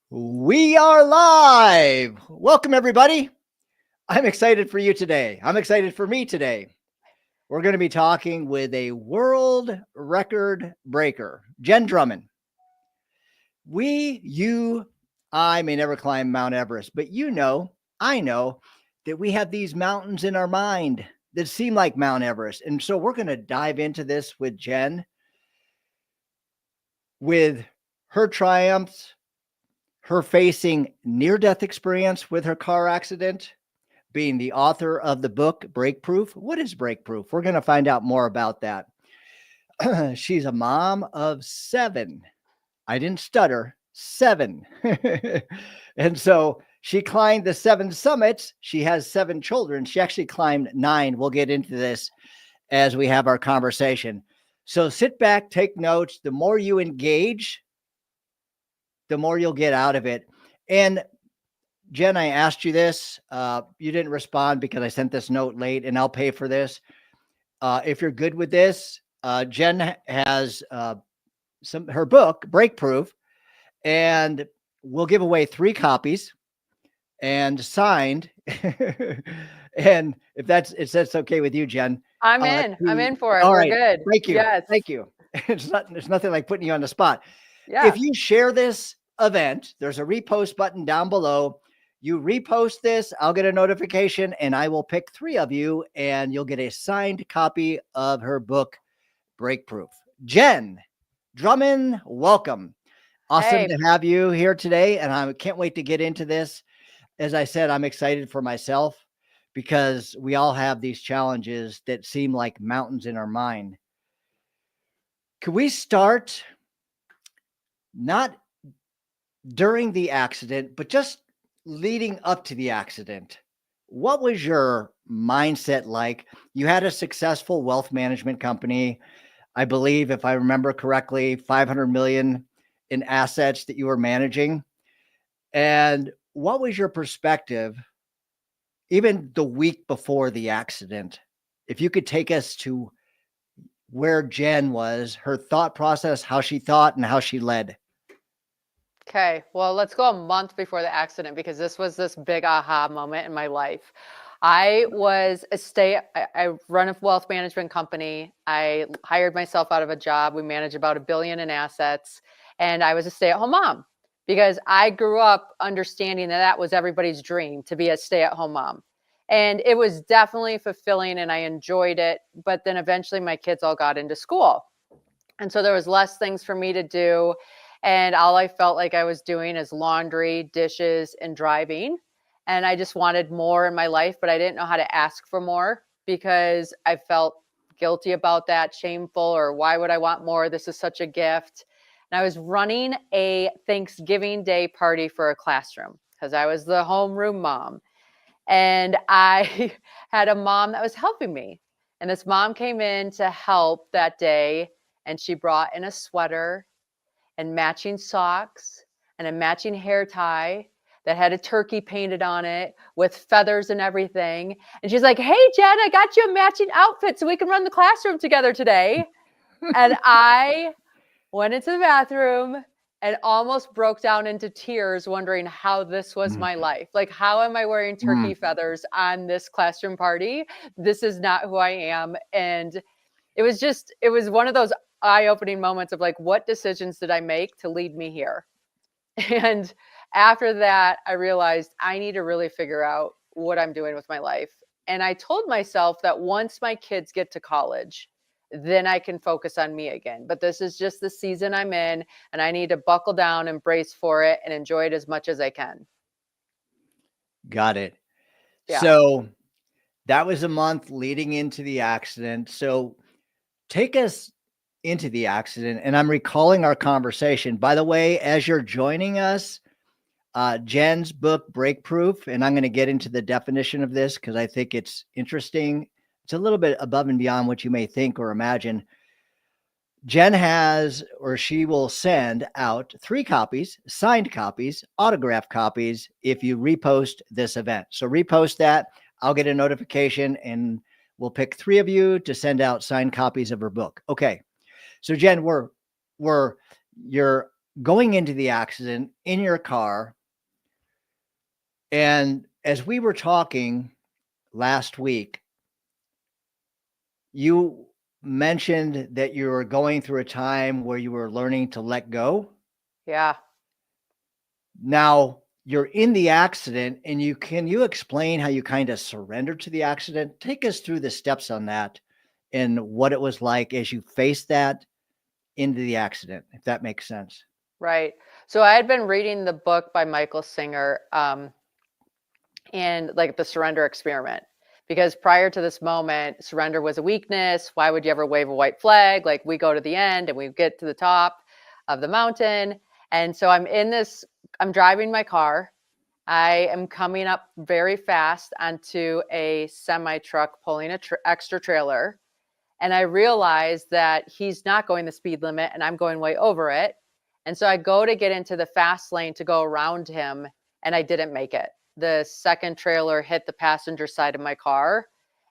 We are live. Welcome, everybody. I'm excited for you today. I'm excited for me today. We're going to be talking with a world record breaker, Jenn Drummond. I may never climb Mount Everest, but I know that we have these mountains in our mind that seem like Mount Everest. And so we're going to dive into this with Jenn, with her triumphs, her facing near-death experience with her car accident, being the author of the book Breakproof. What is Breakproof? We're going to find out more about that. She's a mom of 7. I didn't stutter, 7. And so she climbed the 7 summits. She has 7 children. She actually climbed 9. We'll get into this as we have our conversation. So sit back, take notes. The more you engage, the more you'll get out of it. And Jenn, I asked you this. You didn't respond because I sent this note late, and I'll pay for this. If you're good with this, Jenn has her book, Breakproof, and we'll give away 3 copies and signed. And if that's okay with you, Jenn. I'm in for it. All We're right. good. Thank you. Yes. Thank you. There's nothing like putting you on the spot. Yeah. If you share this event, there's a repost button down below. You repost this, I'll get a notification, and I will pick 3 of you, and you'll get a signed copy of her book, Breakproof. Jenn Drummond, welcome. Awesome to have you here today, and I can't wait to get into this. As I said, I'm excited for myself because we all have these challenges that seem like mountains in our mind. Could we start not during the accident, but just leading up to the accident? What was your mindset like? You had a successful wealth management company. I believe, if I remember correctly, 500 million in assets that you were managing. And what was your perspective, even the week before the accident? If you could take us to where Jenn was, her thought process, how she thought and how she led. Okay. Well, let's go a month before the accident because this was this big aha moment in my life. I run a wealth management company. I hired myself out of a job. We manage about $1 billion in assets. And I was a stay-at-home mom because I grew up understanding that was everybody's dream, to be a stay-at-home mom. And it was definitely fulfilling and I enjoyed it. But then eventually my kids all got into school. And so there was less things for me to do. And all I felt like I was doing is laundry, dishes, and driving. And I just wanted more in my life, but I didn't know how to ask for more because I felt guilty about that, shameful, or why would I want more? This is such a gift. And I was running a Thanksgiving Day party for a classroom because I was the homeroom mom. And I had a mom that was helping me. And this mom came in to help that day. And she brought in a sweater and matching socks and a matching hair tie that had a turkey painted on it with feathers and everything. And she's like, "Hey, Jenn, I got you a matching outfit so we can run the classroom together today." And I went into the bathroom and almost broke down into tears wondering how this was my life. Like, how am I wearing turkey feathers on this classroom party? This is not who I am. And it was one of those eye-opening moments of like, what decisions did I make to lead me here? And after that, I realized I need to really figure out what I'm doing with my life. And I told myself that once my kids get to college, then I can focus on me again. But this is just the season I'm in, and I need to buckle down and brace for it and enjoy it as much as I can. Got it. Yeah. So that was a month leading into the accident. So take us into the accident. And I'm recalling our conversation. By the way, as you're joining us, Jenn's book, Breakproof, and I'm going to get into the definition of this because I think it's interesting. It's a little bit above and beyond what you may think or imagine. Jenn has, or she will send out 3 copies, signed copies, autographed copies, if you repost this event. So repost that. I'll get a notification and we'll pick 3 of you to send out signed copies of her book. Okay. So Jenn, you're going into the accident in your car. And as we were talking last week, you mentioned that you were going through a time where you were learning to let go. Yeah. Now you're in the accident, and can you explain how you kind of surrendered to the accident? Take us through the steps on that and what it was like as you faced that into the accident, if that makes sense. Right. So I had been reading the book by Michael Singer, and like the surrender experiment, because prior to this moment, surrender was a weakness. Why would you ever wave a white flag? Like, we go to the end and we get to the top of the mountain. And so I'm driving my car. I am coming up very fast onto a semi truck pulling a extra trailer. And I realize that he's not going the speed limit and I'm going way over it. And so I go to get into the fast lane to go around him, and I didn't make it. The second trailer hit the passenger side of my car,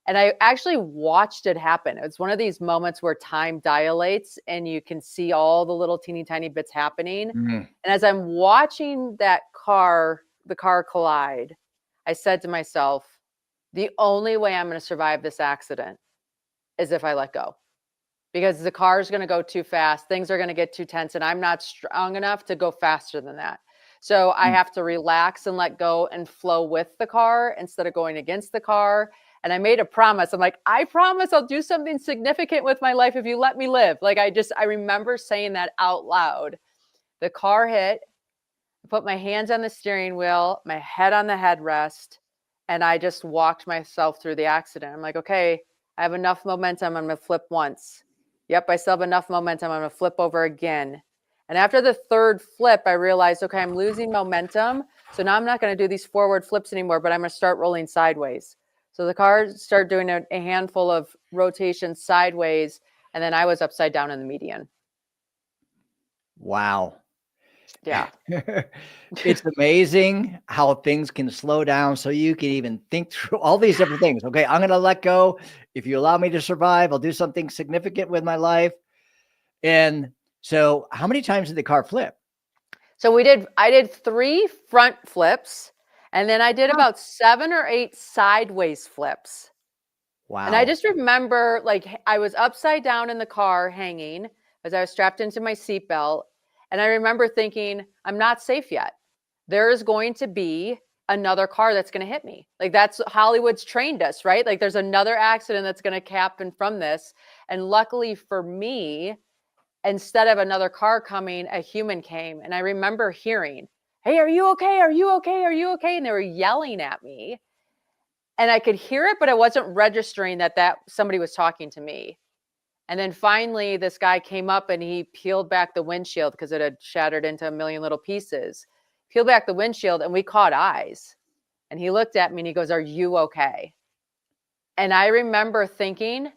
and I actually watched it happen. It's one of these moments where time dilates and you can see all the little teeny tiny bits happening. Mm. And as I'm watching the car collide, I said to myself, the only way I'm going to survive this accident is if I let go, because the car is going to go too fast. Things are going to get too tense, and I'm not strong enough to go faster than that. So I have to relax and let go and flow with the car instead of going against the car. And I made a promise. I'm like, I promise I'll do something significant with my life if you let me live. Like, I remember saying that out loud. The car hit, I put my hands on the steering wheel, my head on the headrest, and I just walked myself through the accident. I'm like, okay, I have enough momentum. I'm going to flip once. Yep, I still have enough momentum. I'm going to flip over again. And after the third flip, I realized, okay, I'm losing momentum. So now I'm not going to do these forward flips anymore, but I'm going to start rolling sideways. So the car started doing a handful of rotations sideways, and then I was upside down in the median. Wow. Yeah. It's amazing how things can slow down so you can even think through all these different things. Okay, I'm going to let go. If you allow me to survive, I'll do something significant with my life. And so, how many times did the car flip? So I did 3 front flips, and then I did about 7 or 8 sideways flips. Wow. And I just remember, like, I was upside down in the car hanging as I was strapped into my seatbelt. And I remember thinking, I'm not safe yet. There is going to be another car that's going to hit me. Like, that's Hollywood's trained us, right? Like, there's another accident that's going to happen from this. And luckily for me, instead of another car coming, a human came. And I remember hearing, hey, are you okay? Are you okay? Are you okay? And they were yelling at me. And I could hear it, but I wasn't registering that somebody was talking to me. And then finally, this guy came up and he peeled back the windshield because it had shattered into a million little pieces. Peeled back the windshield, and we caught eyes. And he looked at me and he goes, are you okay? And I remember thinking,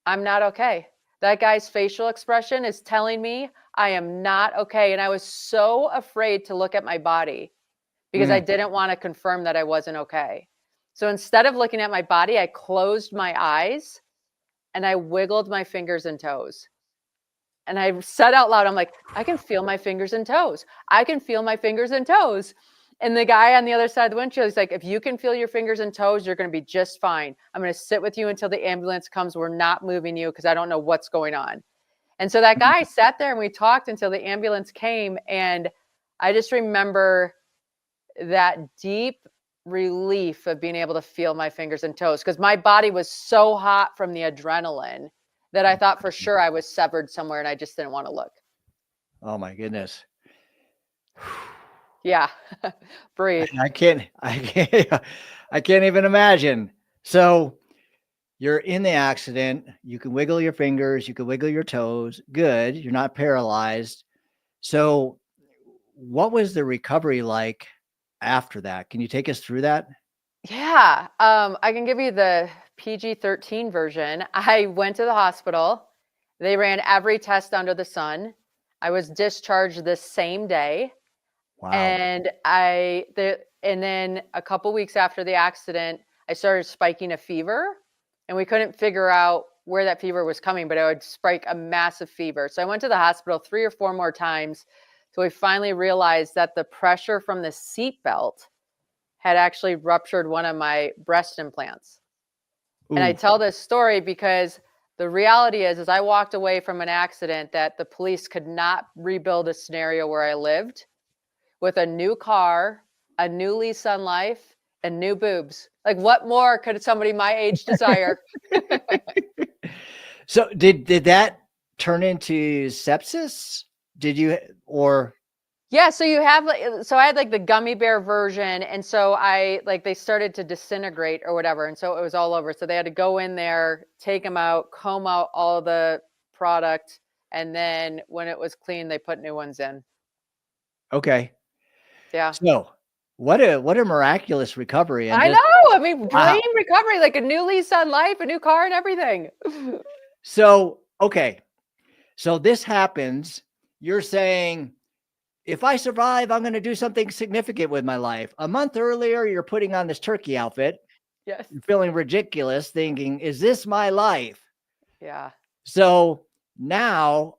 I'm not okay. That guy's facial expression is telling me I am not okay. And I was so afraid to look at my body because I didn't want to confirm that I wasn't okay. So instead of looking at my body, I closed my eyes and I wiggled my fingers and toes. And I said out loud, I'm like, I can feel my fingers and toes. I can feel my fingers and toes. And the guy on the other side of the windshield, he's like, if you can feel your fingers and toes, you're going to be just fine. I'm going to sit with you until the ambulance comes. We're not moving you because I don't know what's going on. And so that guy sat there and we talked until the ambulance came. And I just remember that deep relief of being able to feel my fingers and toes, because my body was so hot from the adrenaline that I thought for sure I was severed somewhere and I just didn't want to look. Oh my goodness. Yeah. Breathe. I can't even imagine. So you're in the accident, you can wiggle your fingers, you can wiggle your toes. Good. You're not paralyzed. So what was the recovery like after that? Can you take us through that? Yeah. I can give you the PG-13 version. I went to the hospital. They ran every test under the sun. I was discharged the same day. Wow. And then a couple weeks after the accident, I started spiking a fever, and we couldn't figure out where that fever was coming, but I would spike a massive fever. So I went to the hospital 3 or 4 more times So we finally realized that the pressure from the seatbelt had actually ruptured one of my breast implants. And I Ooh. tell this story because the reality is I walked away from an accident that the police could not rebuild a scenario where I lived with a new car, a new lease on life, and new boobs. Like, what more could somebody my age desire? So did that turn into sepsis? Did you, or Yeah, so you have so I had like the gummy bear version, and so I like they started to disintegrate or whatever, and so it was all over. So they had to go in there, take them out, comb out all the product, and then when it was clean, they put new ones in. okay. Yeah. So what a miraculous recovery and I just know. I mean, wow. dream recovery, like a new lease on life, a new car, and everything. So, okay. So this happens. You're saying, if I survive, I'm going to do something significant with my life. A month earlier, you're putting on this turkey outfit. Yes. You're feeling ridiculous, thinking, is this my life? Yeah. So now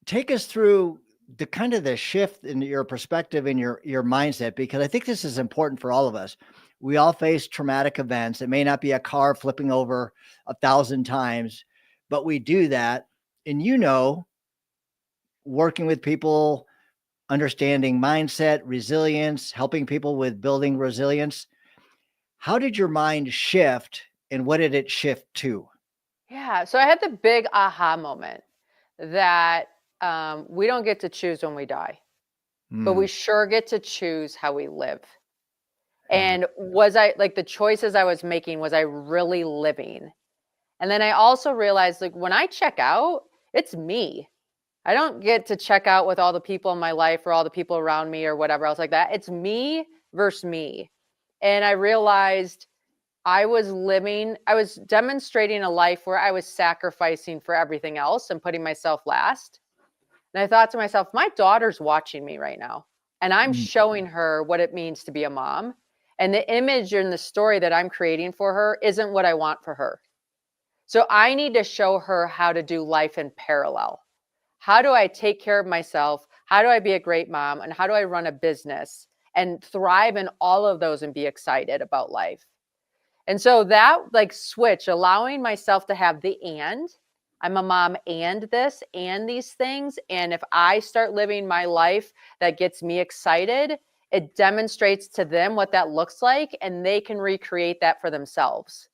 take us through the kind of the shift in your perspective and your mindset, because I think this is important for all of us. We all face traumatic events. It may not be a car flipping over 1,000 times, but we do that. And working with people, understanding mindset, resilience, helping people with building resilience. How did your mind shift and what did it shift to? Yeah. So I had the big aha moment that we don't get to choose when we die, but we Mm, sure get to choose how we live. yeah. And was I like the choices I was making, was I really living? And then I also realized like when I check out, it's me. I don't get to check out with all the people in my life or all the people around me or whatever else like that. It's me versus me. And I realized I was demonstrating a life where I was sacrificing for everything else and putting myself last. And I thought to myself, my daughter's watching me right now, and I'm Mm. showing her what it means to be a mom. And the image and the story that I'm creating for her isn't what I want for her. So I need to show her how to do life in parallel. How do I take care of myself? How do I be a great mom? And how do I run a business and thrive in all of those and be excited about life? And so that like switch, allowing myself to have the I'm a mom and this and these things. And if I start living my life that gets me excited, it demonstrates to them what that looks like and they can recreate that for themselves.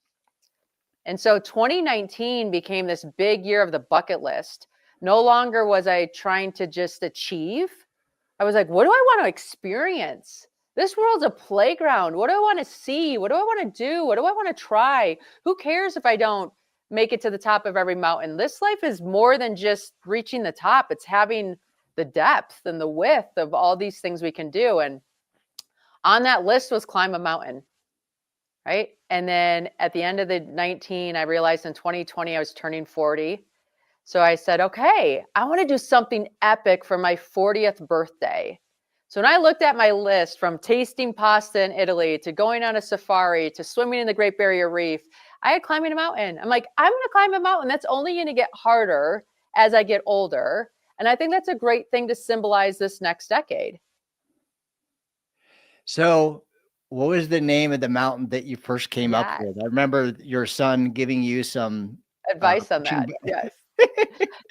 And so 2019 became this big year of the bucket list. No longer was I trying to just achieve. I was like, what do I want to experience? This world's a playground. What do I want to see? What do I want to do? What do I want to try? Who cares if I don't make it to the top of every mountain? This life is more than just reaching the top. It's having the depth and the width of all these things we can do. And on that list was climb a mountain, right? And then at the end of the 19, I realized in 2020 I was turning 40. So I said, okay, I want to do something epic for my 40th birthday. So when I looked at my list from tasting pasta in Italy to going on a safari to swimming in the Great Barrier Reef, I had climbing a mountain. I'm like, I'm going to climb a mountain. That's only going to get harder as I get older. And I think that's a great thing to symbolize this next decade. So what was the name of the mountain that you first came up Yeah. with? I remember your son giving you some Advice on punching that. Yes.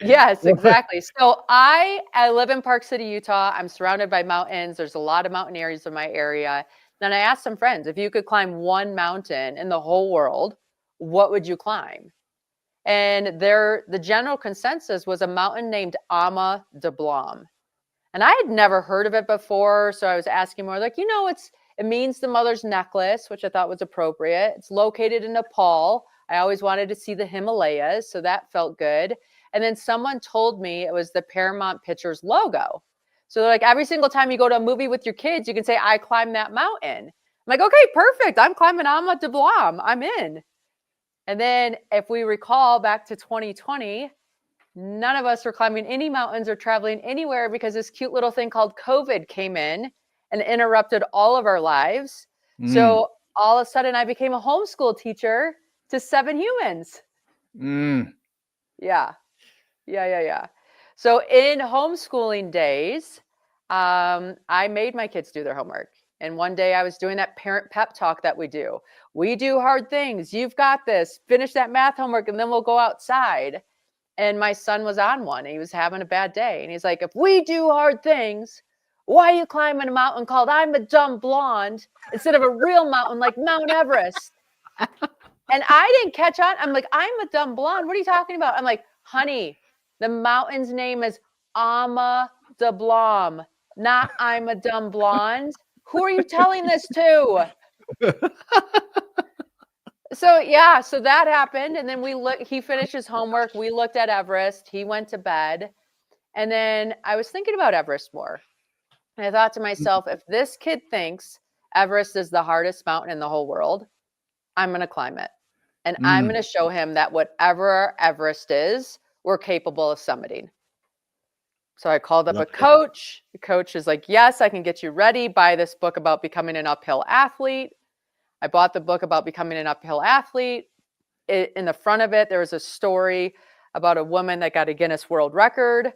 Yes, exactly. So I live in Park City, Utah. I'm surrounded by mountains. There's a lot of mountain areas in my area. Then I asked some friends, if you could climb one mountain in the whole world, what would you climb? And the general consensus was a mountain named Ama de Blanc. And I had never heard of it before. So I was asking more like, it means the mother's necklace, which I thought was appropriate. It's located in Nepal. I always wanted to see the Himalayas. So that felt good. And then someone told me it was the Paramount Pictures logo. So they're like, every single time you go to a movie with your kids, you can say, I climbed that mountain. I'm like, okay, perfect. I'm climbing Ama de Blanc. I'm in. And then if we recall back to 2020, none of us were climbing any mountains or traveling anywhere because this cute little thing called COVID came in and interrupted all of our lives. Mm, So all of a sudden I became a homeschool teacher to 7 humans. mm. Yeah. Yeah. Yeah. Yeah. So in homeschooling days, I made my kids do their homework. And one day I was doing that parent pep talk that we do. We do hard things. You've got this. Finish that math homework and then we'll go outside. And my son was on one. He was having a bad day. And he's like, if we do hard things, why are you climbing a mountain called I'm a Dumb Blonde instead of a real mountain like Mount Everest? And I didn't catch on. I'm like, I'm a dumb blonde. What are you talking about? I'm like, honey, the mountain's name is Ama de Blom, not I'm a Dumb Blonde. Who are you telling this to? So yeah, so that happened. And then he finished his homework. We looked at Everest. He went to bed. And then I was thinking about Everest more. And I thought to myself, if this kid thinks Everest is the hardest mountain in the whole world, I'm going to climb it. And I'm going to show him that whatever Everest is, we're capable of summiting. So I called up a coach. The coach is like, yes, I can get you ready. Buy this book about becoming an uphill athlete. I bought the book about becoming an uphill athlete. In the front of it, there was a story about a woman that got a Guinness World Record.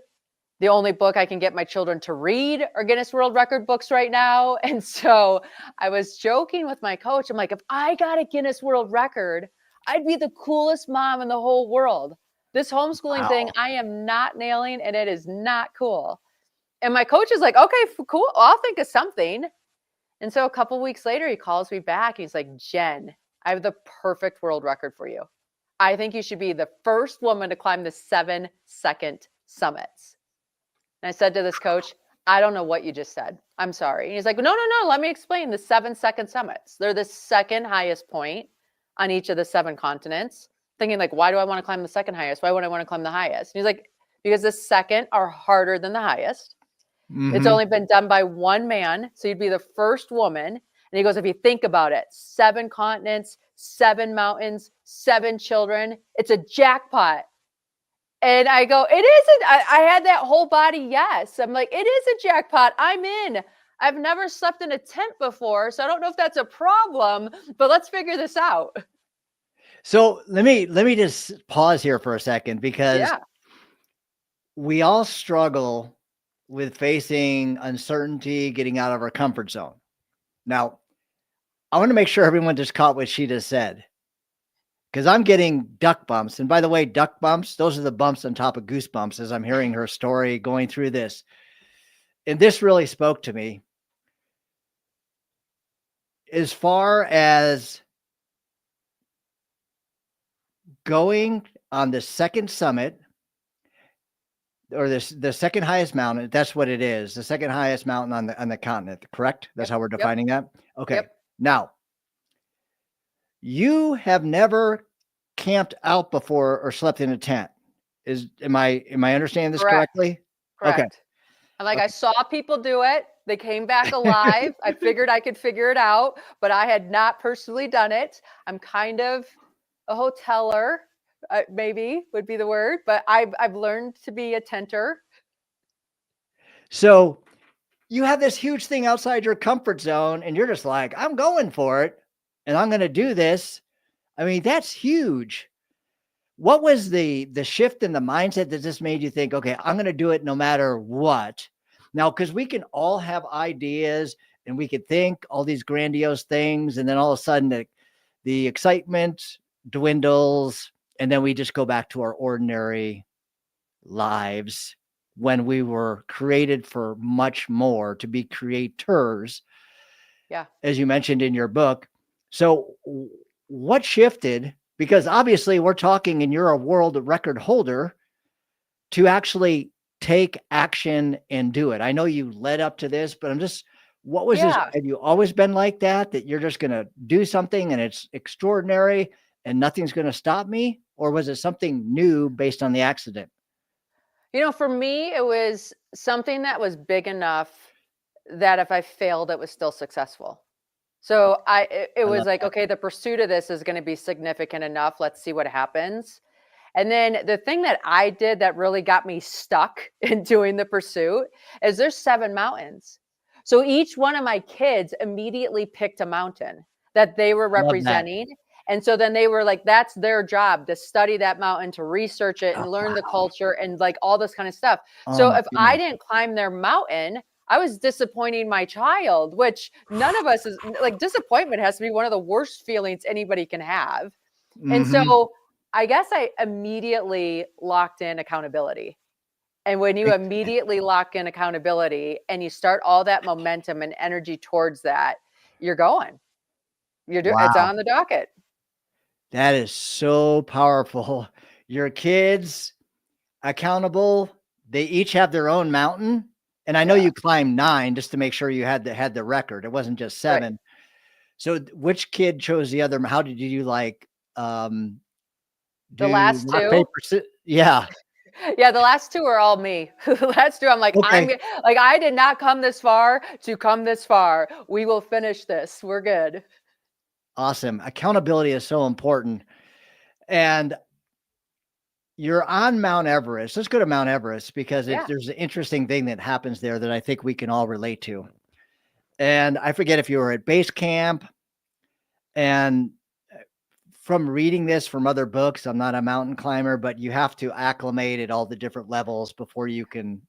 The only book I can get my children to read are Guinness World Record books right now. And so I was joking with my coach. I'm like, if I got a Guinness World Record, I'd be the coolest mom in the whole world. This homeschooling thing, I am not nailing, and it is not cool. And my coach is like, okay, cool. I'll think of something. And so a couple weeks later, he calls me back. He's like, Jen, I have the perfect world record for you. I think you should be the first woman to climb the 7-second summits. And I said to this coach, I don't know what you just said. I'm sorry. And he's like, no. Let me explain the 7-second summits. They're the second highest point on each of the 7 continents. Thinking like, why do I want to climb the second highest? Why would I want to climb the highest? And he's like, because the second are harder than the highest. Mm-hmm. It's only been done by one man. So you'd be the first woman. And he goes, if you think about it, 7 continents, 7 mountains, 7 children, it's a jackpot. And I go, it isn't. I had that whole body yes. I'm like, it is a jackpot. I'm in. I've never slept in a tent before, so I don't know if that's a problem, but let's figure this out. So let me just pause here for a second, because we all struggle with facing uncertainty, getting out of our comfort zone. Now, I want to make sure everyone just caught what she just said, because I'm getting duck bumps. And by the way, duck bumps, those are the bumps on top of goosebumps as I'm hearing her story going through this. And this really spoke to me. As far as going on the second summit, or the second highest mountain, that's what it is, the second highest mountain on the continent, correct? That's how we're defining that? Okay. Now, you have never camped out before or slept in a tent. Am I understanding this correctly? Correct. Okay. I saw people do it. They came back alive. I figured I could figure it out, but I had not personally done it. I'm kind of a hoteler, maybe would be the word, but I've learned to be a tenter. So you have this huge thing outside your comfort zone, and you're just like, I'm going for it, and I'm going to do this. I mean, that's huge. What was the shift in the mindset that just made you think, okay, I'm going to do it no matter what? Now, because we can all have ideas and we could think all these grandiose things, and then all of a sudden the excitement dwindles, and then we just go back to our ordinary lives when we were created for much more, to be creators. Yeah. As you mentioned in your book. So what shifted? Because obviously we're talking, and you're a world record holder, to actually take action and do it. I know you led up to this, but what was this? Have you always been like that you're just going to do something and it's extraordinary and nothing's going to stop me? Or was it something new based on the accident? For me, it was something that was big enough that if I failed, it was still successful. So it was like, okay, the pursuit of this is going to be significant enough. Let's see what happens. And then the thing that I did that really got me stuck in doing the pursuit is there's 7 mountains. So each one of my kids immediately picked a mountain that they were representing. And so then they were like, that's their job, to study that mountain, to research it and Oh, learn the wow. culture and like all this kind of stuff. Oh So my if I goodness. didn't climb their mountain, I was disappointing my child, which none of us is like, disappointment has to be one of the worst feelings anybody can have. And Mhm. so I guess I immediately locked in accountability. And when you immediately lock in accountability and you start all that momentum and energy towards that, you're going. It's Wow. on the docket. That is so powerful. Your kids accountable. They each have their own mountain. And I know Yeah. you climbed 9 just to make sure you had the record. It wasn't just Right. 7. So which kid chose the other? How did you like The do last rock, two. paper, yeah. Yeah, the last two are all me. The last two, I'm like, Okay. like, I did not come this far to come this far. We will finish this. We're good. Awesome. Accountability is so important. And you're on Mount Everest. Let's go to Mount Everest because Yeah. there's an interesting thing that happens there that I think we can all relate to. And I forget if you were at base camp, and from reading this from other books, I'm not a mountain climber, but you have to acclimate at all the different levels before you can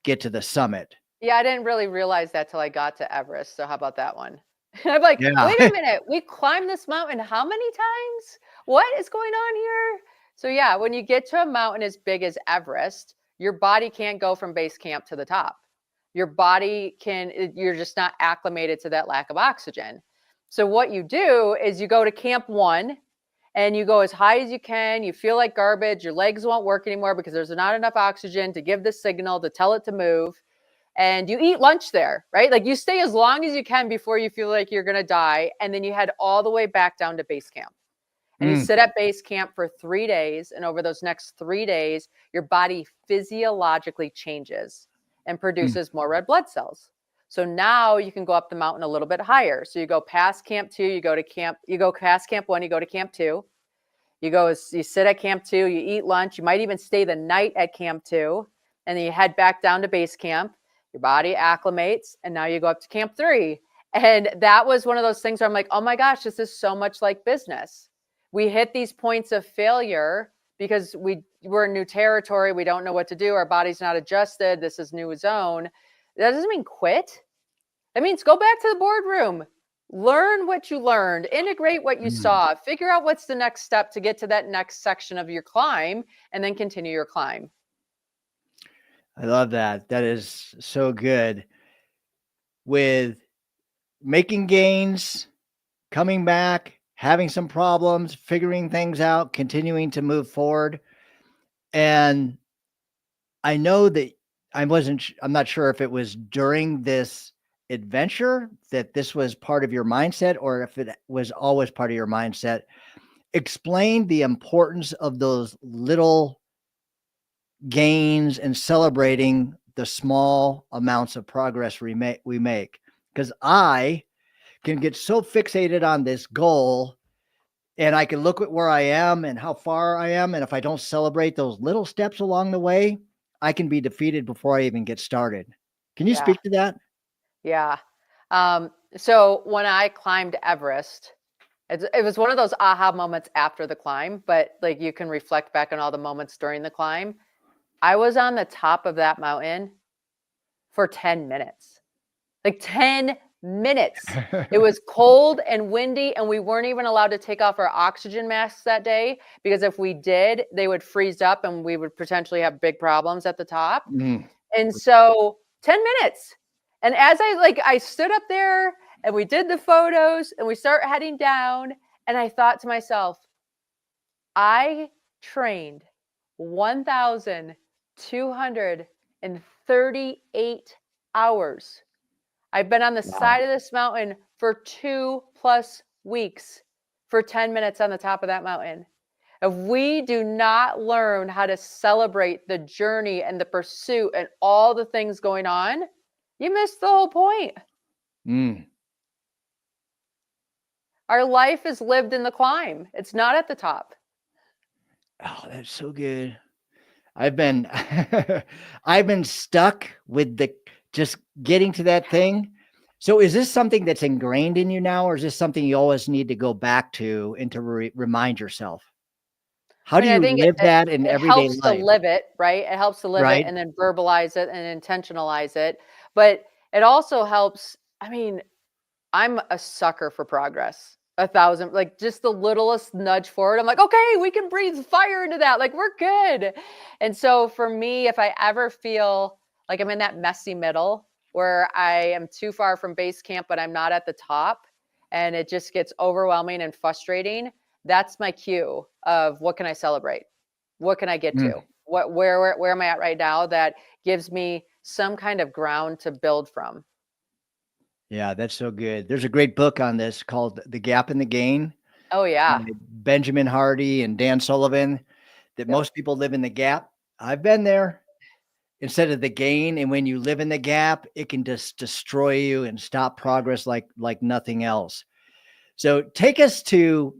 get to the summit. Yeah, I didn't really realize that till I got to Everest. So how about that one? I'm like, Yeah. wait a minute, we climbed this mountain how many times? What is going on here? So yeah, when you get to a mountain as big as Everest, your body can't go from base camp to the top. Your body you're just not acclimated to that lack of oxygen. So what you do is you go to camp 1 and you go as high as you can. You feel like garbage. Your legs won't work anymore because there's not enough oxygen to give the signal to tell it to move. And you eat lunch there, right? Like you stay as long as you can before you feel like you're going to die. And then you head all the way back down to base camp. And you Mm, sit at base camp for 3 days. And over those next 3 days, your body physiologically changes and mm, produces more red blood cells. So now you can go up the mountain a little bit higher. So you go past camp 2, you go past camp 1, you go to camp 2. You sit at camp 2, you eat lunch. You might even stay the night at camp 2. And then you head back down to base camp. Your body acclimates. And now you go up to camp 3. And that was one of those things where I'm like, oh my gosh, this is so much like business. We hit these points of failure because we're in new territory. We don't know what to do. Our body's not adjusted. This is new zone. That doesn't mean quit. That means go back to the boardroom. Learn what you learned, integrate what you mm. saw, figure out what's the next step to get to that next section of your climb, and then continue your climb. I love that. That is so good. With making gains, coming back, having some problems, figuring things out, continuing to move forward. And I know that I'm not sure if it was during this adventure that this was part of your mindset or if it was always part of your mindset. Explain the importance of those little gains and celebrating the small amounts of progress we make. Because I can get so fixated on this goal, and I can look at where I am and how far I am. And if I don't celebrate those little steps along the way, I can be defeated before I even get started. Can you Yeah. speak to that? Yeah. So when I climbed Everest, it was one of those aha moments after the climb, but like you can reflect back on all the moments during the climb. I was on the top of that mountain for 10 minutes. Like 10 minutes. It was cold and windy, and we weren't even allowed to take off our oxygen masks that day because if we did, they would freeze up and we would potentially have big problems at the top. Mm. And so 10 minutes. And as I stood up there and we did the photos and we start heading down, and I thought to myself, I trained 1,238 hours. I've been on the Wow. side of this mountain for 2+ weeks for 10 minutes on the top of that mountain. If we do not learn how to celebrate the journey and the pursuit and all the things going on, you miss the whole point. Mm. Our life is lived in the climb. It's not at the top. Oh, that's so good. I've been I've been stuck with the just getting to that thing. So is this something that's ingrained in you now, or is this something you always need to go back to and to remind yourself? How I do mean, I you think live that in it everyday helps to life? live it, right? It helps to live it Right? and then verbalize it and intentionalize it. But it also helps. I mean, I'm a sucker for progress. 1,000, like just the littlest nudge forward. I'm like, okay, we can breathe fire into that. Like we're good. And so for me, if I ever feel like I'm in that messy middle where I am too far from base camp, but I'm not at the top and it just gets overwhelming and frustrating, that's my cue of what can I celebrate? What can I get Mm. to? Where am I at right now that gives me some kind of ground to build from? Yeah, that's so good. There's a great book on this called The Gap and the Gain Oh yeah. by Benjamin Hardy and Dan Sullivan, that Yep. most people live in the gap. I've been there instead of the gain. And when you live in the gap, it can just destroy you and stop progress like nothing else. So take us to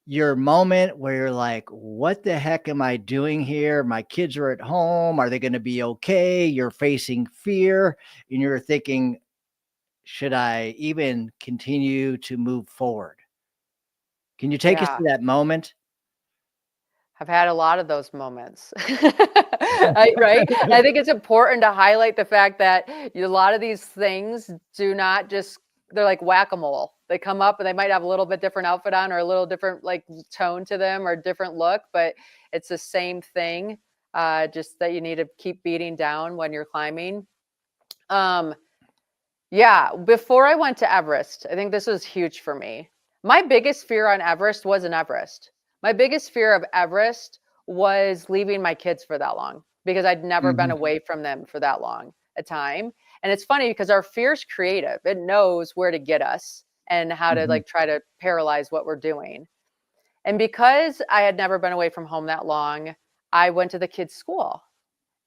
your moment where you're like, what the heck am I doing here? My kids are at home. Are they going to be okay? You're facing fear and you're thinking, should I even continue to move forward? Can you take us Yeah. to that moment? I've had a lot of those moments. Right? I think it's important to highlight the fact that a lot of these things do not just, they're like whack-a-mole. They come up and they might have a little bit different outfit on or a little different like tone to them or different look, but it's the same thing. Just that you need to keep beating down when you're climbing. Um, yeah, before I went to Everest, I think this was huge for me. My biggest fear on Everest wasn't Everest. My biggest fear of Everest was leaving my kids for that long because I'd never been Mhm. away from them for that long a time. And it's funny because our fear's creative. It knows where to get us and how to Mhm. like try to paralyze what we're doing. And because I had never been away from home that long, I went to the kids' school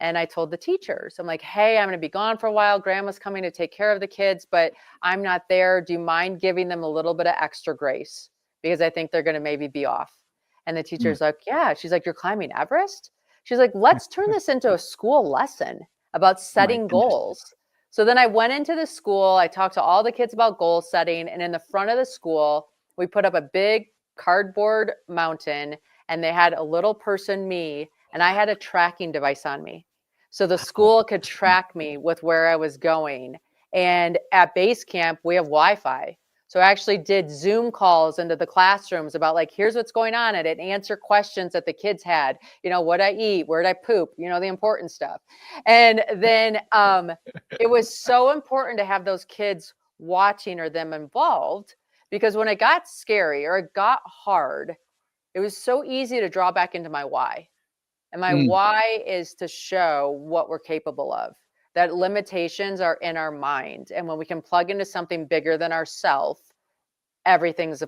and I told the teachers, I'm like, hey, I'm going to be gone for a while. Grandma's coming to take care of the kids, but I'm not there. Do you mind giving them a little bit of extra grace? Because I think they're going to maybe be off. And the Mm. teacher's like, yeah. She's like, you're climbing Everest? She's like, let's turn this into a school lesson about My setting goodness. goals. So then I went into the school. I talked to all the kids about goal setting. And in the front of the school, we put up a big cardboard mountain and they had a little person, me, and I had a tracking device on me. So the Wow. school could track me with where I was going. And at base camp, we have Wi-Fi. So I actually did Zoom calls into the classrooms about like, here's what's going on at it, answer questions that the kids had, what I eat, where did I poop, the important stuff. And then it was so important to have those kids watching or them involved because when it got scary or it got hard, it was so easy to draw back into my why. And my Mm. why is to show what we're capable of, that limitations are in our mind. And when we can plug into something bigger than ourselves, everything's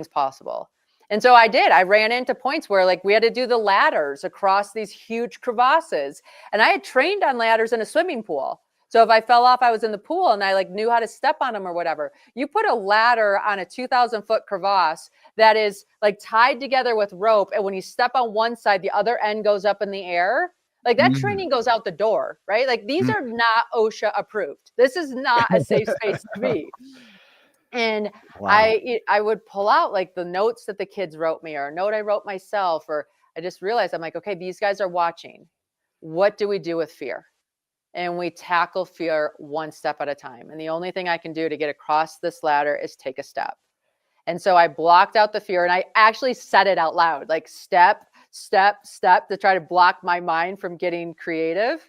possible. And so I did. I ran into points where like we had to do the ladders across these huge crevasses. And I had trained on ladders in a swimming pool. So if I fell off, I was in the pool and I like knew how to step on them or whatever. You put a ladder on a 2,000-foot crevasse that is like tied together with rope. And when you step on one side, the other end goes up in the air. Like that Mm. training goes out the door, right? Like these Mm. are not OSHA approved. This is not a safe space to be. And Wow. I would pull out like the notes that the kids wrote me or a note I wrote myself, or I just realized I'm like, okay, these guys are watching. What do we do with fear? And we tackle fear one step at a time. And the only thing I can do to get across this ladder is take a step. And so I blocked out the fear and I actually said it out loud, like step, step, step, to try to block my mind from getting creative.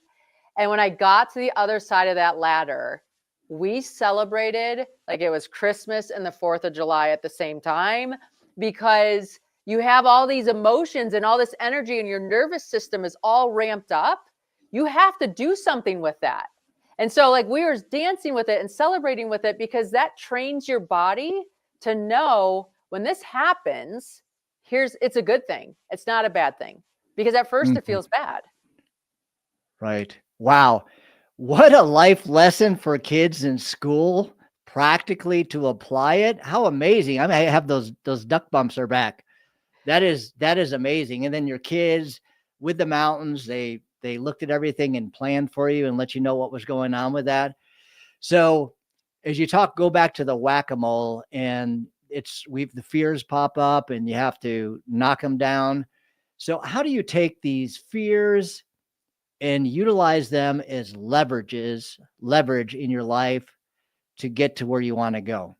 And when I got to the other side of that ladder, we celebrated like it was Christmas and the 4th of July at the same time because you have all these emotions and all this energy and your nervous system is all ramped up. You have to do something with that. And so like we were dancing with it and celebrating with it because that trains your body to know when this happens, it's a good thing. It's not a bad thing because at first it Mhm. feels bad. Right. Wow. What a life lesson for kids in school, practically to apply it. How amazing. I mean, I have those duck bumps are back. That is amazing. And then your kids with the mountains, they looked at everything and planned for you and let you know what was going on with that. So as you talk, go back to the whack-a-mole, and the fears pop up and you have to knock them down. So how do you take these fears and utilize them as leverage in your life to get to where you want to go?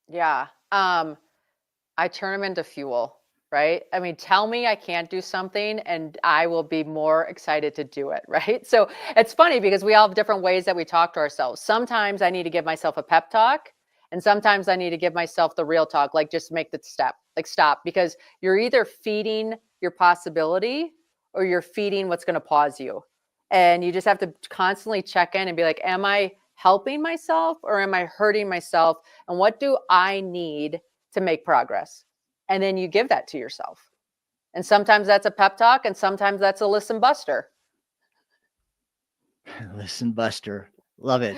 Yeah. I turn them into fuel, right? I mean, tell me I can't do something and I will be more excited to do it, right? So it's funny because we all have different ways that we talk to ourselves. Sometimes I need to give myself a pep talk, and sometimes I need to give myself the real talk, like just make the step, like stop, because you're either feeding your possibility or you're feeding what's going to pause you. And you just have to constantly check in and be like, am I helping myself or am I hurting myself? And what do I need to make progress? And then you give that to yourself. And sometimes that's a pep talk, and sometimes that's a listen buster. Listen, Buster. Love it.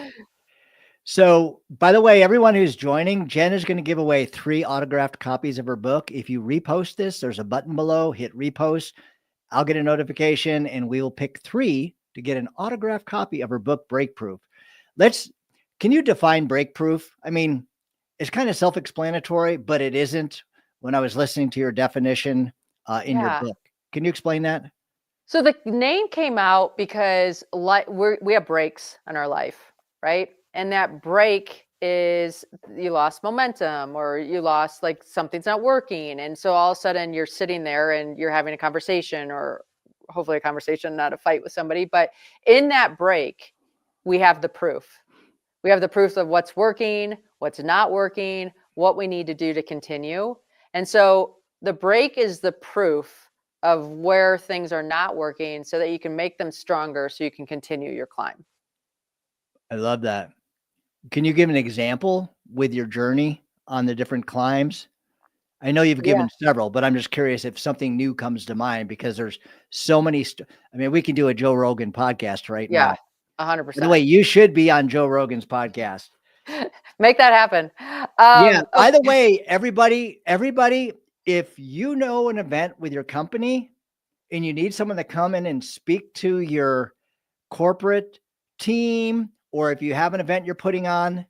So, by the way, everyone who's joining, Jenn is going to give away 3 autographed copies of her book. If you repost this, there's a button below, hit repost. I'll get a notification and we will pick 3 to get an autographed copy of her book, Breakproof. Can you define breakproof? I mean, it's kind of self-explanatory, but it isn't when I was listening to your definition in your Yeah. book. Can you explain that? So the name came out because we have breaks in our life, right? And that break is you lost momentum or you lost like something's not working. And so all of a sudden you're sitting there and you're having a conversation, or hopefully a conversation, not a fight with somebody. But in that break, we have the proof. We have the proof of what's working, what's not working, what we need to do to continue. And so the break is the proof of where things are not working so that you can make them stronger so you can continue your climb. I love that. Can you give an example with your journey on the different climbs? I know you've Yeah. given several, but I'm just curious if something new comes to mind because there's so many. I mean, we can do a Joe Rogan podcast right Yeah. now. By the way, 100%. you should be on Joe Rogan's podcast. Make that happen. Yeah. By the Okay. way, everybody, if you know an event with your company and you need someone to come in and speak to your corporate team, or if you have an event you're putting on,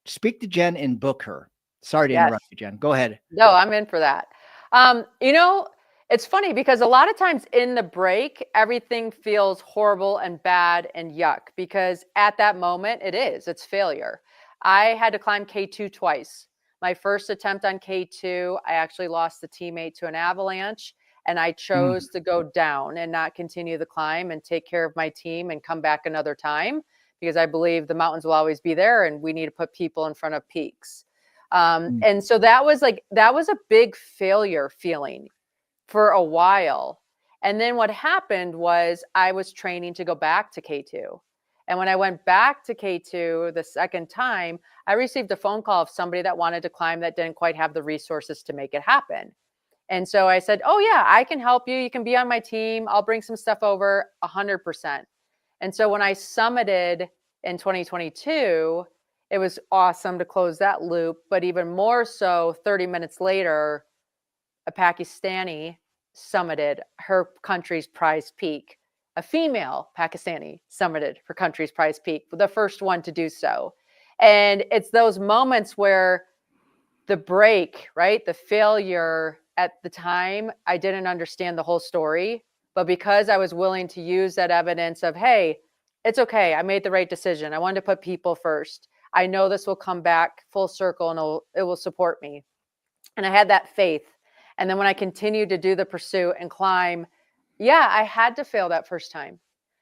speak to Jenn and book her. Sorry to Yes. interrupt you, Jenn. Go ahead. No, I'm in for that. You know, it's funny because a lot of times in the break, everything feels horrible and bad and yuck because at that moment it's failure. I had to climb K2 twice. My first attempt on K2, I actually lost the teammate to an avalanche, and I Mm, chose to go down and not continue the climb and take care of my team and come back another time because I believe the mountains will always be there and we need to put people in front of peaks. mm. And so that was a big failure feeling for a while. And then what happened was I was training to go back to K2. And when I went back to K2 the second time, I received a phone call of somebody that wanted to climb that didn't quite have the resources to make it happen. And so I said, "Oh yeah, I can help you. You can be on my team. I'll bring some stuff over 100%." And so when I summited in 2022, it was awesome to close that loop. But even more so, 30 minutes later, a Pakistani summited her country's prize peak. A female Pakistani summited her country's prize peak, the first one to do so. And it's those moments where the break, right? The failure at the time, I didn't understand the whole story. But because I was willing to use that evidence of, hey, it's okay. I made the right decision. I wanted to put people first. I know this will come back full circle and it will support me. And I had that faith. And then when I continued to do the pursuit and climb, yeah, I had to fail that first time.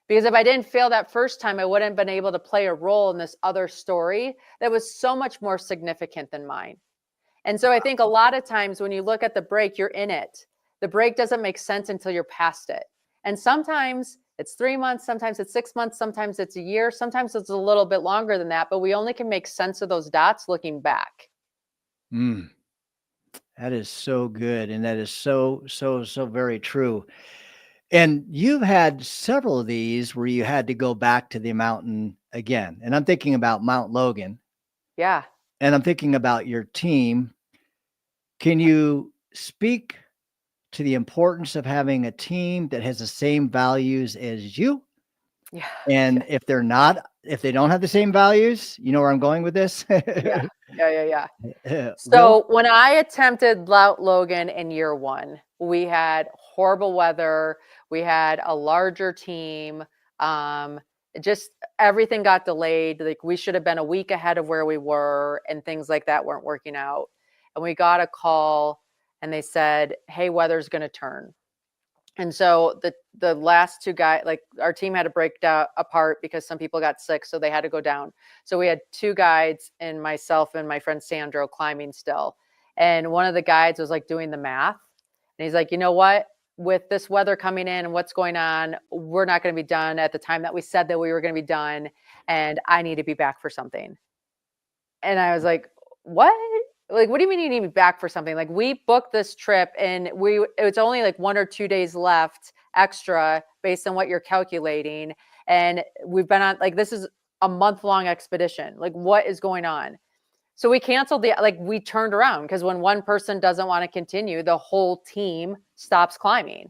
Because if I didn't fail that first time, I wouldn't have been able to play a role in this other story that was so much more significant than mine. And so I think a lot of times when you look at the break, you're in it. The break doesn't make sense until you're past it. And sometimes it's 3 months, sometimes it's 6 months, sometimes it's a year, sometimes it's a little bit longer than that, but we only can make sense of those dots looking back. Mm. That is so good. And that is so very true. And you've had several of these where you had to go back to the mountain again. And I'm thinking about Mount Logan Yeah. and I'm thinking about your team. Can you speak to the importance of having a team that has the same values as you? Yeah. And if they're not if they don't have the same values, you know where I'm going with this? Yeah. Yeah. Real? So when I attempted Mount Logan in year one, we had horrible weather. We had a larger team. Um, just everything got delayed. Like we should have been a week ahead of where we were, and things like that weren't working out. And we got a call, and they said, "Hey, weather's going to turn." And so the last two guys, like our team had to break down apart because some people got sick, so they had to go down. So we had two guides and myself and my friend Sandro climbing still. And one of the guides was like doing the math. And he's like, you know what? With this weather coming in and what's going on, we're not going to be done at the time that we said that we were going to be done. And I need to be back for something. And I was like, what? Like, what do you mean you need me back for something? Like, we booked this trip and it's only like 1 or 2 days left extra based on what you're calculating. And we've been on, like, this is a month-long expedition. Like, what is going on? So we canceled we turned around, because when one person doesn't want to continue, the whole team stops climbing.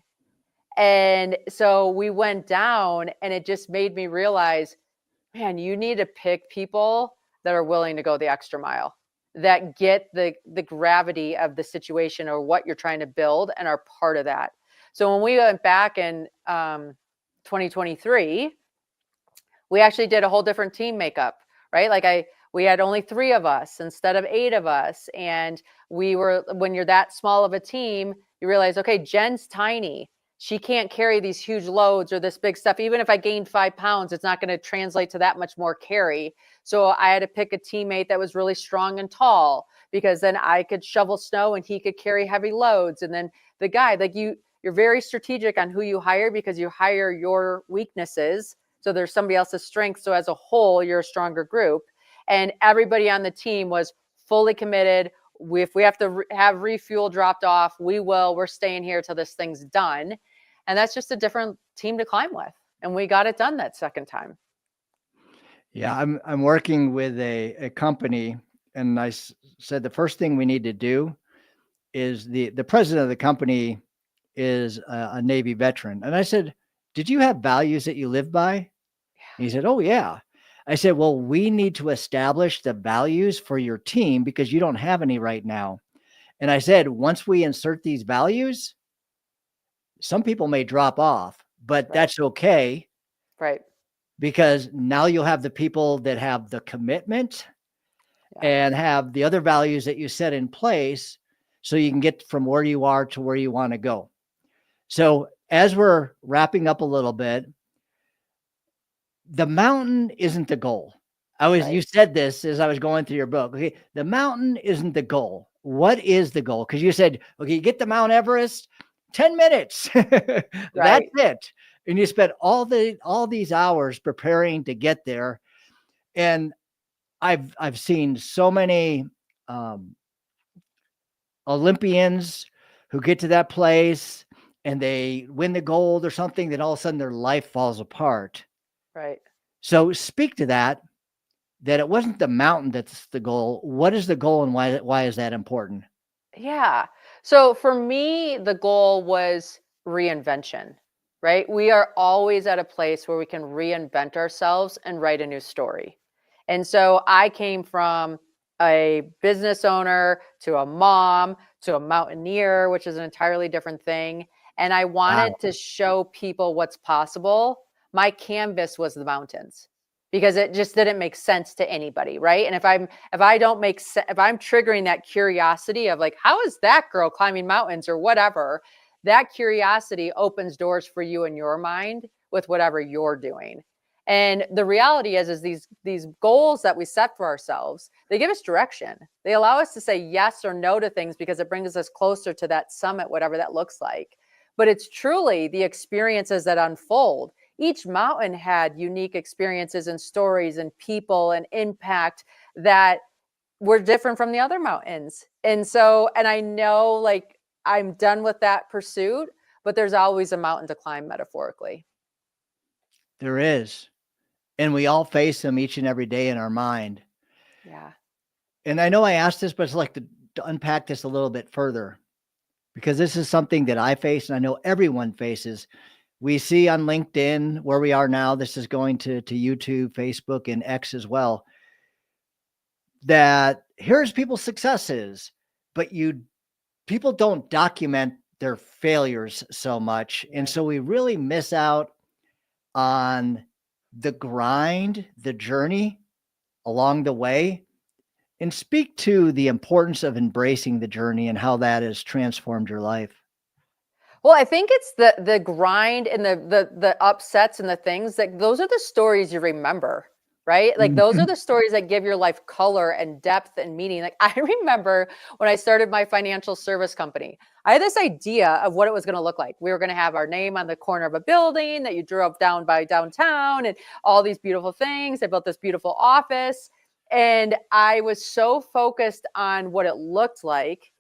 And so we went down, and it just made me realize, man, you need to pick people that are willing to go the extra mile, that get the gravity of the situation or what you're trying to build and are part of that. So when we went back in 2023, we actually did a whole different team makeup, right? We had only 3 of us instead of 8 of us. And when you're that small of a team, you realize, okay, Jenn's tiny. She can't carry these huge loads or this big stuff. Even if I gained 5 pounds, it's not going to translate to that much more carry. So I had to pick a teammate that was really strong and tall, because then I could shovel snow and he could carry heavy loads. And then the guy, you're very strategic on who you hire, because you hire your weaknesses. So there's somebody else's strength. So as a whole, you're a stronger group. And everybody on the team was fully committed. If we have to have refuel dropped off, we will. We're staying here till this thing's done. And that's just a different team to climb with. And we got it done that second time. Yeah, I'm working with a company, and said the first thing we need to do is the president of the company is a Navy veteran, and I said, "Did you have values that you live by?" And he said, "Oh yeah." I said, "Well, we need to establish the values for your team because you don't have any right now." And I said, once we insert these values, some people may drop off, but Right. that's okay, Right. because now you'll have the people that have the commitment Yeah. and have the other values that you set in place, so you can get from where you are to where you want to go. So as we're wrapping up a little bit, the mountain isn't the goal. Right. You said this as I was going through your book. Okay. The mountain isn't the goal. What is the goal? Because you said, okay, you get to Mount Everest, 10 minutes. That's Right. it. And you spent all these hours preparing to get there. And I've seen so many Olympians who get to that place and they win the gold or something, then all of a sudden their life falls apart. Right. So speak to that it wasn't the mountain that's the goal. What is the goal, and why is that important? Yeah. So for me, the goal was reinvention, right? We are always at a place where we can reinvent ourselves and write a new story. And so I came from a business owner to a mom to a mountaineer, which is an entirely different thing. And I wanted Wow. to show people what's possible. My canvas was the mountains, because it just didn't make sense to anybody, right? And if I'm triggering that curiosity of like, how is that girl climbing mountains or whatever, that curiosity opens doors for you in your mind with whatever you're doing. And the reality is these goals that we set for ourselves, they give us direction. They allow us to say yes or no to things, because it brings us closer to that summit, whatever that looks like. But it's truly the experiences that unfold. Each mountain had unique experiences and stories and people and impact that were different from the other mountains. And I know, like, I'm done with that pursuit, but there's always a mountain to climb, metaphorically. There is. And we all face them each and every day in our mind. Yeah. And I know I asked this, but I'd like to unpack this a little bit further, because this is something that I face and I know everyone faces. We see on LinkedIn where we are now. This is going to YouTube, Facebook, and X as well. That here's people's successes, but people don't document their failures so much. And so we really miss out on the grind, the journey along the way, and speak to the importance of embracing the journey and how that has transformed your life. Well, I think it's the grind and the upsets and the things that those are the stories you remember, right? Like those are the stories that give your life color and depth and meaning. Like I remember when I started my financial service company, I had this idea of what it was going to look like. We were going to have our name on the corner of a building that you drove down by downtown and all these beautiful things. I built this beautiful office and I was so focused on what it looked like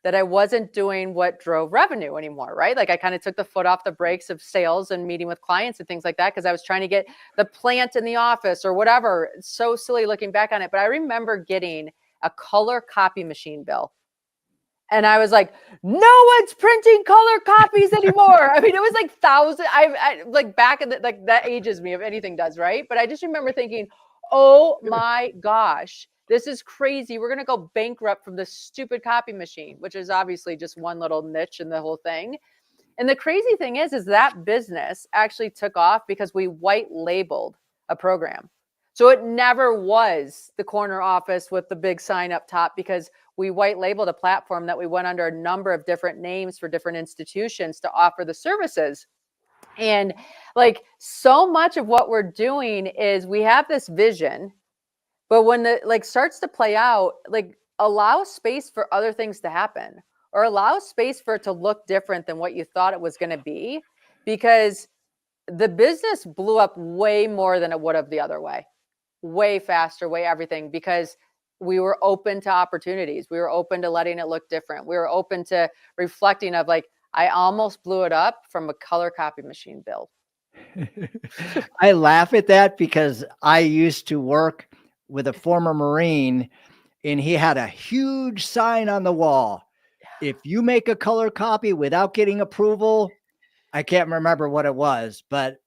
that I wasn't doing what drove revenue anymore, right? Like I kind of took the foot off the brakes of sales and meeting with clients and things like that because I was trying to get the plant in the office or whatever. It's so silly looking back on it. But I remember getting a color copy machine bill. And I was like, no one's printing color copies anymore. I mean, it was like thousands. I like back in the, like that ages me if anything does, right? But I just remember thinking, oh my gosh, this is crazy. We're going to go bankrupt from this stupid copy machine, which is obviously just one little niche in the whole thing. And the crazy thing is that business actually took off because we white labeled a program. So it never was the corner office with the big sign up top because we white labeled a platform that we went under a number of different names for different institutions to offer the services. And like so much of what we're doing is we have this vision, but when the like starts to play out, like allow space for other things to happen or allow space for it to look different than what you thought it was going to be, because the business blew up way more than it would have the other way, way faster, way everything, because we were open to opportunities. We were open to letting it look different. We were open to reflecting of like, I almost blew it up from a color copy machine build. I laugh at that because I used to work with a former Marine and he had a huge sign on the wall. If you make a color copy without getting approval, I can't remember what it was, but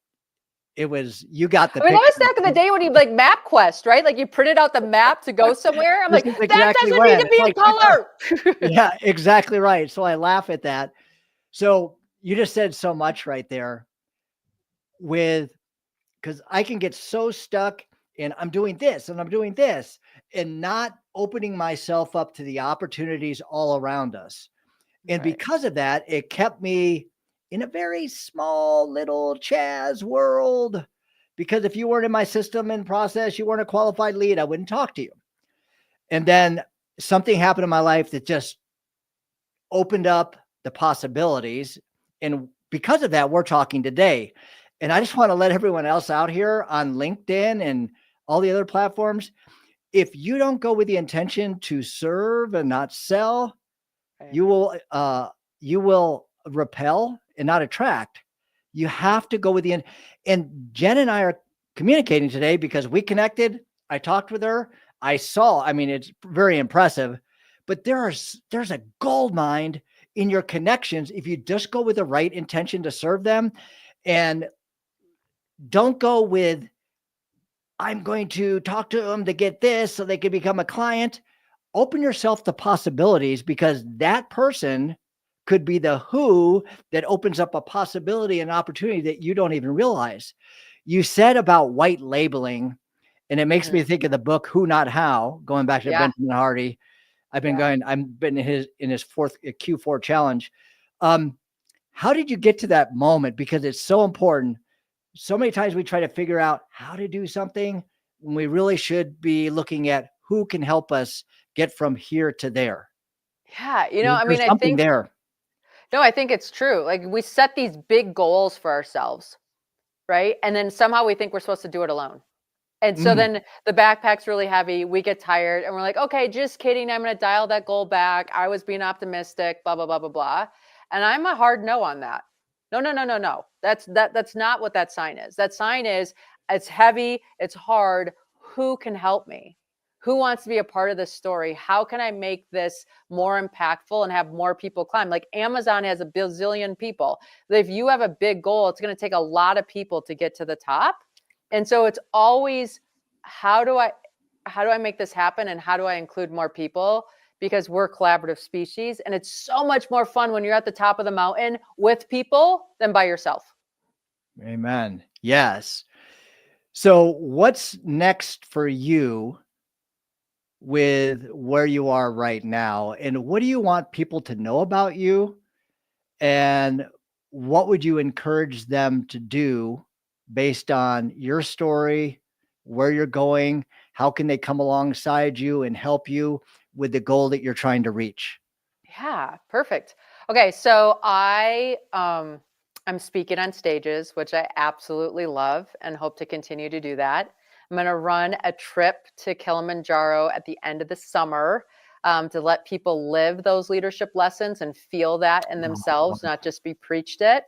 it was, you got the I mean, that was picture. back in the day when you like MapQuest, right? Like you printed out the map to go somewhere. I'm This like, is that exactly doesn't right. need to be It's in like, color. yeah, exactly right. So I laugh at that. So you just said so much right there with, because I can get so stuck in I'm doing this and I'm doing this and not opening myself up to the opportunities all around us. And Right. because of that, it kept me in a very small little Chaz world. Because if you weren't in my system and process, you weren't a qualified lead, I wouldn't talk to you. And then something happened in my life that just opened up the possibilities. And because of that, we're talking today. And I just want to let everyone else out here on LinkedIn and all the other platforms, if you don't go with the intention to serve and not sell, Right. you will repel and not attract. You have to go with the end. And Jen and I are communicating today because we connected. I talked with her. I saw, I mean, it's very impressive, but there's a gold mine in your connections if you just go with the right intention to serve them. And don't go with, I'm going to talk to them to get this so they can become a client. Open yourself to possibilities, because that person could be the who that opens up a possibility and opportunity that you don't even realize. You said about white labeling, and it makes me think of the book Who Not How, going back to Benjamin Hardy. I've been in his fourth Q4 challenge. How did you get to that moment? Because it's so important. So many times we try to figure out how to do something when we really should be looking at who can help us get from here to there. Yeah. You know, I mean, There's something there. No, I think it's true. Like we set these big goals for ourselves, right? And then somehow we think we're supposed to do it alone. And so then the backpack's really heavy. We get tired and we're like, okay, just kidding. I'm going to dial that goal back. I was being optimistic, blah, blah, blah, blah, blah. And I'm a hard no on that. No, no, no, no, no. That's not what that sign is. That sign is it's heavy. It's hard. Who can help me? Who wants to be a part of this story? How can I make this more impactful and have more people climb? Like Amazon has a bazillion people. If you have a big goal, it's going to take a lot of people to get to the top. And so it's always, how do I make this happen? And how do I include more people? Because we're collaborative species. And it's so much more fun when you're at the top of the mountain with people than by yourself. Amen. Yes. So what's next for you with where you are right now? And what do you want people to know about you? And what would you encourage them to do based on your story, where you're going? How can they come alongside you and help you with the goal that you're trying to reach? Yeah, perfect. Okay, so I'm speaking on stages, which I absolutely love and hope to continue to do that. I'm going to run a trip to Kilimanjaro at the end of the summer to let people live those leadership lessons and feel that in themselves, not just be preached it.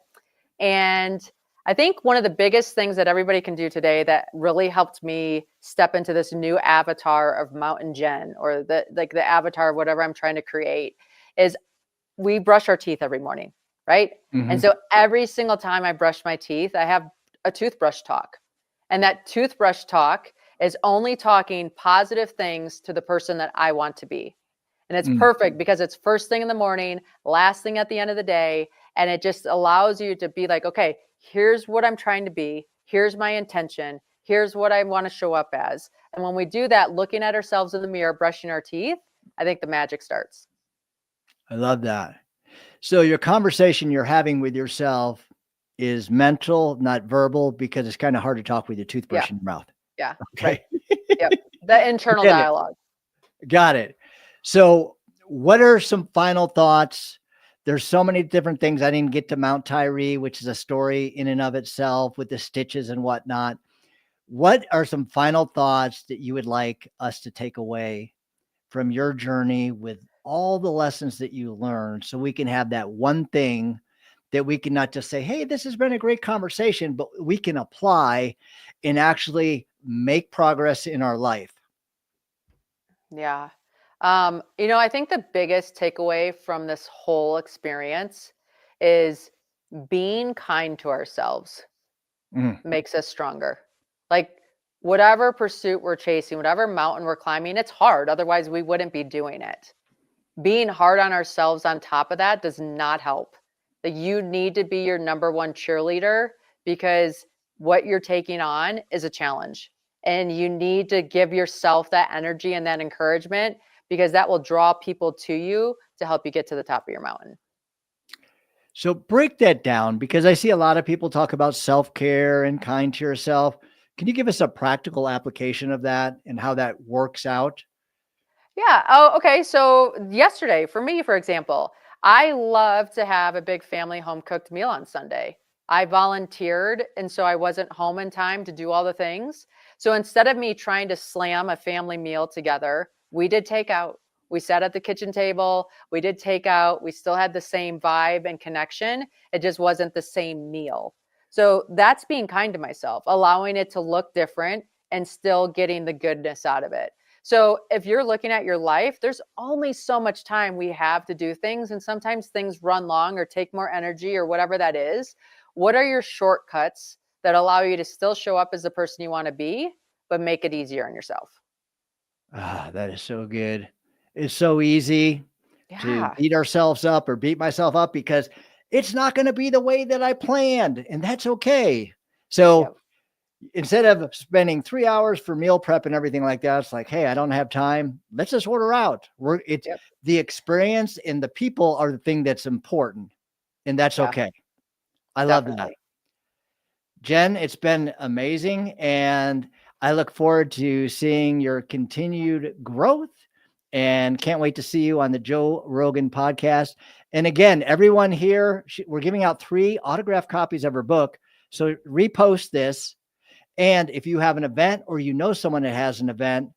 And I think one of the biggest things that everybody can do today that really helped me step into this new avatar of Mountain Jen, or the avatar of whatever I'm trying to create, is we brush our teeth every morning, right? Mhm. And so every single time I brush my teeth, I have a toothbrush talk. And that toothbrush talk is only talking positive things to the person that I want to be. And it's perfect because it's first thing in the morning, last thing at the end of the day. And it just allows you to be like, okay, here's what I'm trying to be. Here's my intention. Here's what I want to show up as. And when we do that, looking at ourselves in the mirror, brushing our teeth, I think the magic starts. I love that. So your conversation you're having with yourself is mental, not verbal, because it's kind of hard to talk with your toothbrush Yeah. in your mouth. Yeah. Okay. Right. Yep. The internal Get it. dialogue. Got it. So what are some final thoughts? There's so many different things. I didn't get to Mount Tyree, which is a story in and of itself with the stitches and whatnot. What are some final thoughts that you would like us to take away from your journey with all the lessons that you learned, so we can have that one thing that we can not just say, hey, this has been a great conversation, but we can apply and actually make progress in our life? Yeah. I think the biggest takeaway from this whole experience is being kind to ourselves Mm. makes us stronger. Like whatever pursuit we're chasing, whatever mountain we're climbing, it's hard. Otherwise, we wouldn't be doing it. Being hard on ourselves on top of that does not help. That you need to be your number one cheerleader, because what you're taking on is a challenge. And you need to give yourself that energy and that encouragement, because that will draw people to you to help you get to the top of your mountain. So break that down, because I see a lot of people talk about self-care and kind to yourself. Can you give us a practical application of that and how that works out? Yeah. Oh, okay. So yesterday, for me, for example, I love to have a big family home cooked meal on Sunday. I volunteered, and so I wasn't home in time to do all the things. So instead of me trying to slam a family meal together, we did takeout. We sat at the kitchen table. We did takeout. We still had the same vibe and connection. It just wasn't the same meal. So that's being kind to myself, allowing it to look different and still getting the goodness out of it. So if you're looking at your life, there's only so much time we have to do things. And sometimes things run long or take more energy or whatever that is. What are your shortcuts that allow you to still show up as the person you want to be, but make it easier on yourself? Ah, that is so good. It's so easy to Yeah. beat ourselves up or beat myself up because it's not going to be the way that I planned, and that's okay. So Yep. instead of spending 3 hours for meal prep and everything like that, it's like, hey, I don't have time. Let's just order out. It's Yep. the experience and the people are the thing that's important, and that's Yeah. okay. I love that. Definitely. Jen, it's been amazing, and I look forward to seeing your continued growth and can't wait to see you on the Joe Rogan podcast. And again, everyone here, we're giving out 3 autographed copies of her book. So repost this. And if you have an event or you know someone that has an event,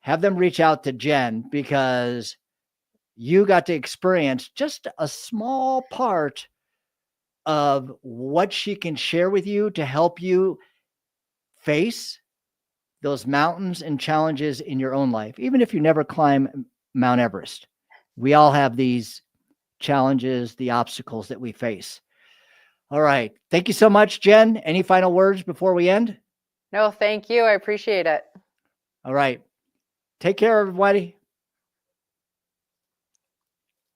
have them reach out to Jen, because you got to experience just a small part of what she can share with you to help you face those mountains and challenges in your own life, even if you never climb Mount Everest. We all have these challenges, the obstacles that we face. All right. Thank you so much, Jenn. Any final words before we end? No, thank you. I appreciate it. All right. Take care, everybody.